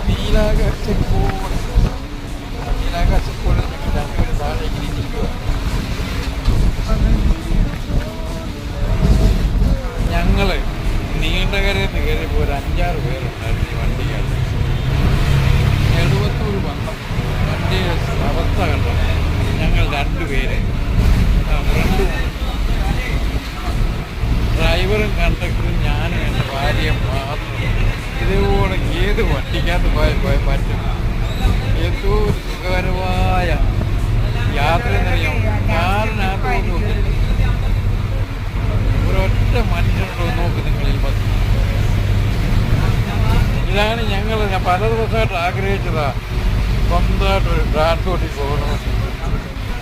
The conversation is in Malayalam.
നീലാകാശക്കോട് നീലാകാശക്കോട് രണ്ടുപേരും താഴെ ഇങ്ങനെ ഇരിക്കുക. ഞങ്ങള് നീണ്ടകരയിൽ നിന്ന് കയറിയപ്പോൾ ഒരു 5-6 പേരുണ്ടായിരുന്നു ഈ വണ്ടിക്കകത്ത്. എഴുപത്തൂർ വന്നു വണ്ടി അവസ്ഥ കണ്ടു. ഞങ്ങൾ 2 പേര് ഫ്രണ്ടും ഡ്രൈവറും കണ്ടക്ടറും ഞാനും എൻ്റെ ഭാര്യയും മാത്രം. ഇതേപോലെ ഏത് വണ്ടിക്കകത്ത് പോയാൽ പറ്റും. ഏറ്റവും സുഖകരമായ യാത്ര എന്നറിയാം. കാറിനകത്തോട്ട് ഒരൊറ്റ മനുഷ്യനുണ്ടോ നോക്ക് നിങ്ങൾ ഈ ബസ്. ഇതാണ് ഞാൻ പല ദിവസമായിട്ട് ആഗ്രഹിച്ചതാണ്, സ്വന്തമായിട്ടൊരു ട്രാൻസ്പോർട്ടിൽ പോകണമെന്ന്.